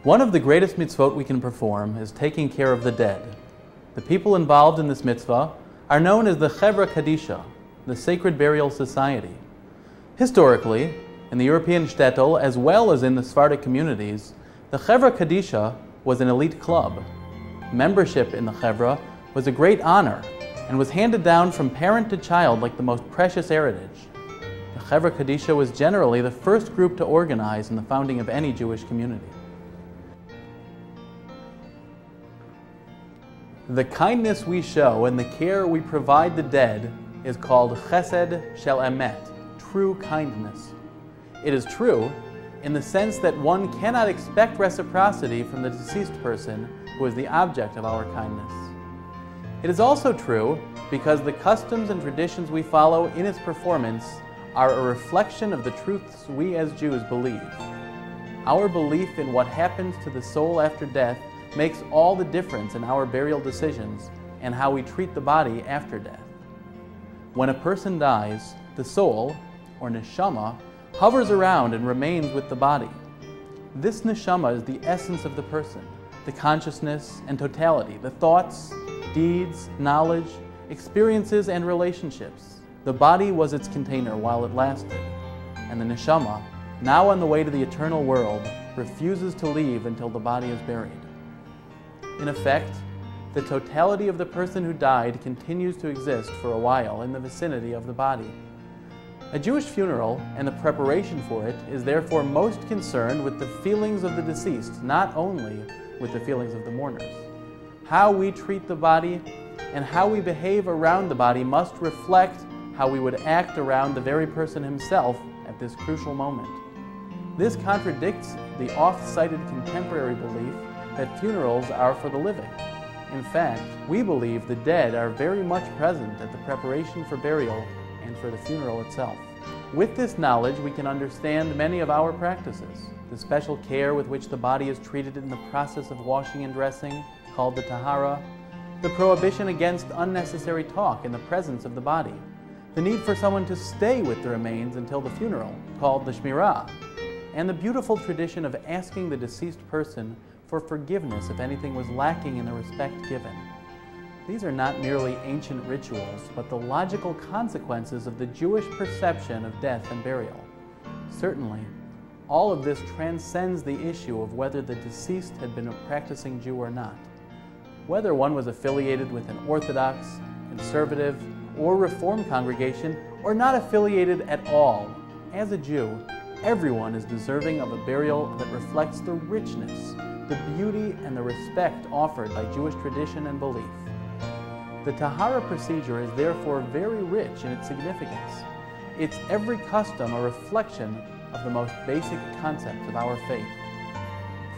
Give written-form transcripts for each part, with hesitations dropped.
One of the greatest mitzvot we can perform is taking care of the dead. The people involved in this mitzvah are known as the Chevra Kadisha, the Sacred Burial Society. Historically, in the European shtetl as well as in the Sephardic communities, the Chevra Kadisha was an elite club. Membership in the Chevra was a great honor and was handed down from parent to child like the most precious heritage. The Chevra Kadisha was generally the first group to organize in the founding of any Jewish community. The kindness we show and the care we provide the dead is called chesed shel emet, true kindness. It is true in the sense that one cannot expect reciprocity from the deceased person who is the object of our kindness. It is also true because the customs and traditions we follow in its performance are a reflection of the truths we as Jews believe. Our belief in what happens to the soul after death makes all the difference in our burial decisions and how we treat the body after death. When a person dies, the soul, or neshama, hovers around and remains with the body. This neshama is the essence of the person, the consciousness and totality, the thoughts, deeds, knowledge, experiences, and relationships. The body was its container while it lasted, and the neshama, now on the way to the eternal world, refuses to leave until the body is buried. In effect, the totality of the person who died continues to exist for a while in the vicinity of the body. A Jewish funeral and the preparation for it is therefore most concerned with the feelings of the deceased, not only with the feelings of the mourners. How we treat the body and how we behave around the body must reflect how we would act around the very person himself at this crucial moment. This contradicts the oft-cited contemporary belief that funerals are for the living. In fact, we believe the dead are very much present at the preparation for burial and for the funeral itself. With this knowledge, we can understand many of our practices. The special care with which the body is treated in the process of washing and dressing, called the tahara, the prohibition against unnecessary talk in the presence of the body, the need for someone to stay with the remains until the funeral, called the shmirah, and the beautiful tradition of asking the deceased person for forgiveness if anything was lacking in the respect given. These are not merely ancient rituals, but the logical consequences of the Jewish perception of death and burial. Certainly, all of this transcends the issue of whether the deceased had been a practicing Jew or not. Whether one was affiliated with an Orthodox, conservative, or Reform congregation, or not affiliated at all, as a Jew, everyone is deserving of a burial that reflects the richness, the beauty, and the respect offered by Jewish tradition and belief. The tahara procedure is therefore very rich in its significance. It's every custom a reflection of the most basic concepts of our faith.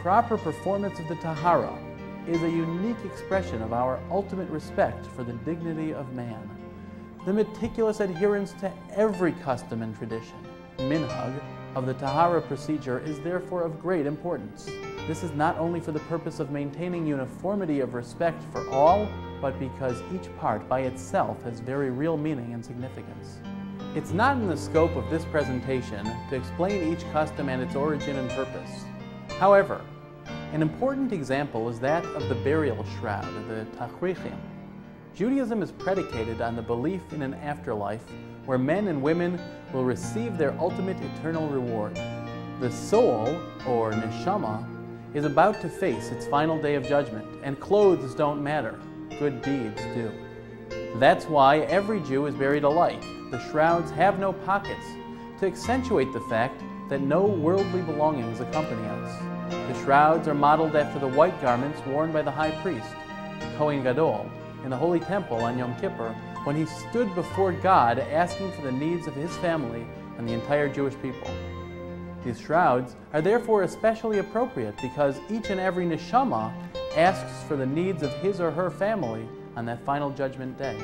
Proper performance of the tahara is a unique expression of our ultimate respect for the dignity of man. The meticulous adherence to every custom and tradition, minhag, of the tahara procedure is therefore of great importance. This is not only for the purpose of maintaining uniformity of respect for all, but because each part by itself has very real meaning and significance. It's not in the scope of this presentation to explain each custom and its origin and purpose. However, an important example is that of the burial shroud, the tachrichim. Judaism is predicated on the belief in an afterlife where men and women will receive their ultimate eternal reward. The soul, or neshama, is about to face its final day of judgment, and clothes don't matter, good deeds do. That's why every Jew is buried alike. The shrouds have no pockets, to accentuate the fact that no worldly belongings accompany us. The shrouds are modeled after the white garments worn by the high priest, Kohen Gadol, in the Holy Temple on Yom Kippur, when he stood before God asking for the needs of his family and the entire Jewish people. These shrouds are therefore especially appropriate because each and every neshama asks for the needs of his or her family on that final judgment day.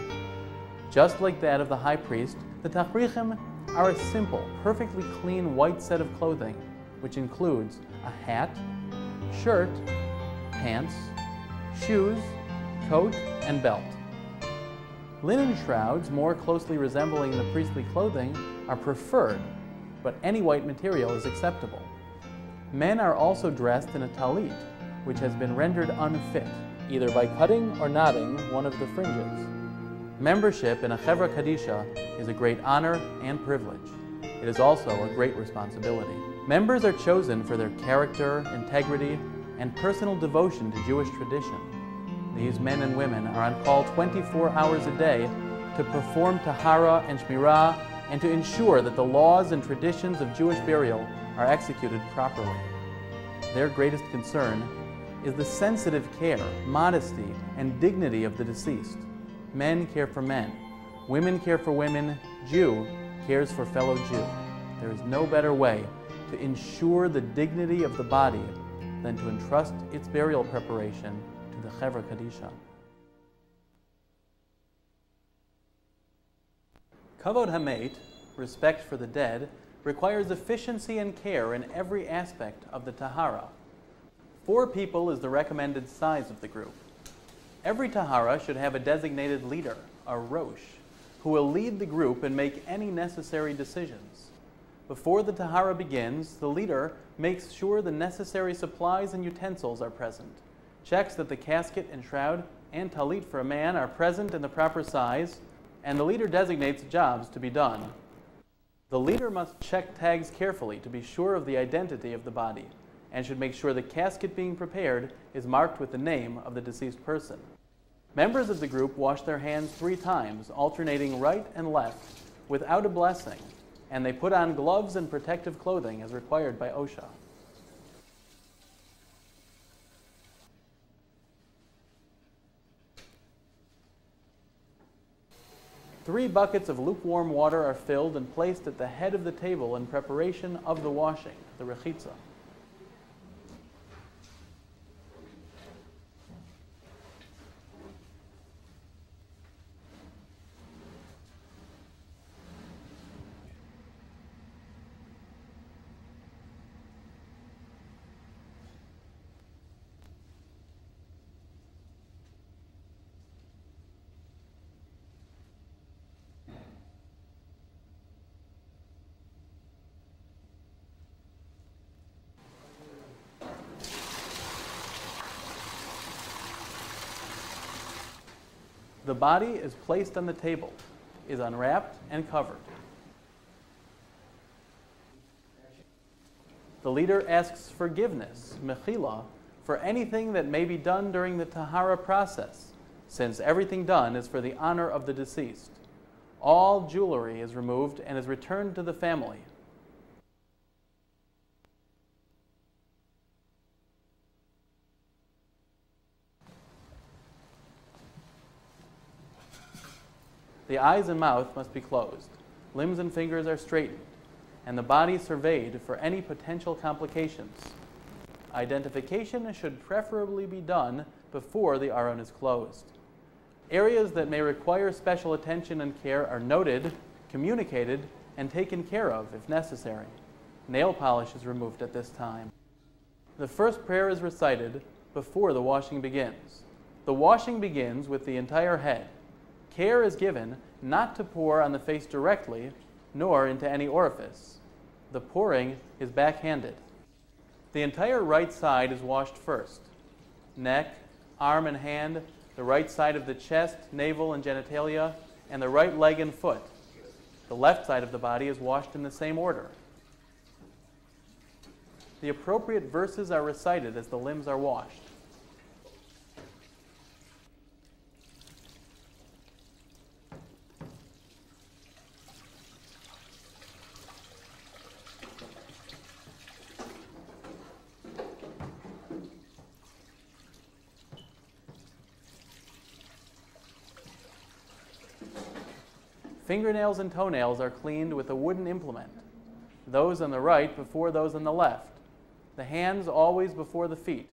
Just like that of the high priest, the tachrichim are a simple, perfectly clean white set of clothing, which includes a hat, shirt, pants, shoes, coat, and belt. Linen shrouds, more closely resembling the priestly clothing, are preferred, but any white material is acceptable. Men are also dressed in a talit, which has been rendered unfit, either by cutting or knotting one of the fringes. Membership in a Chevra Kadisha is a great honor and privilege. It is also a great responsibility. Members are chosen for their character, integrity, and personal devotion to Jewish tradition. These men and women are on call 24 hours a day to perform tahara and shmirah and to ensure that the laws and traditions of Jewish burial are executed properly. Their greatest concern is the sensitive care, modesty, and dignity of the deceased. Men care for men, women care for women, Jew cares for fellow Jew. There is no better way to ensure the dignity of the body than to entrust its burial preparation to the Chevra Kadisha. Kavod Hamet, respect for the dead, requires efficiency and care in every aspect of the tahara. 4 people is the recommended size of the group. Every tahara should have a designated leader, a rosh, who will lead the group and make any necessary decisions. Before the tahara begins, the leader makes sure the necessary supplies and utensils are present, checks that the casket and shroud and talit for a man are present in the proper size, and the leader designates jobs to be done. The leader must check tags carefully to be sure of the identity of the body, and should make sure the casket being prepared is marked with the name of the deceased person. Members of the group wash their hands 3 times, alternating right and left, without a blessing, and they put on gloves and protective clothing as required by OSHA. Three buckets of lukewarm water are filled and placed at the head of the table in preparation of the washing, the rechitza. The body is placed on the table, is unwrapped and covered. The leader asks forgiveness, mechila, for anything that may be done during the tahara process, since everything done is for the honor of the deceased. All jewelry is removed and is returned to the family. The eyes and mouth must be closed, limbs and fingers are straightened, and the body surveyed for any potential complications. Identification should preferably be done before the aron is closed. Areas that may require special attention and care are noted, communicated, and taken care of if necessary. Nail polish is removed at this time. The first prayer is recited before the washing begins. The washing begins with the entire head. Care is given not to pour on the face directly, nor into any orifice. The pouring is backhanded. The entire right side is washed first. Neck, arm and hand, the right side of the chest, navel, and genitalia, and the right leg and foot. The left side of the body is washed in the same order. The appropriate verses are recited as the limbs are washed. Fingernails and toenails are cleaned with a wooden implement, those on the right before those on the left, the hands always before the feet.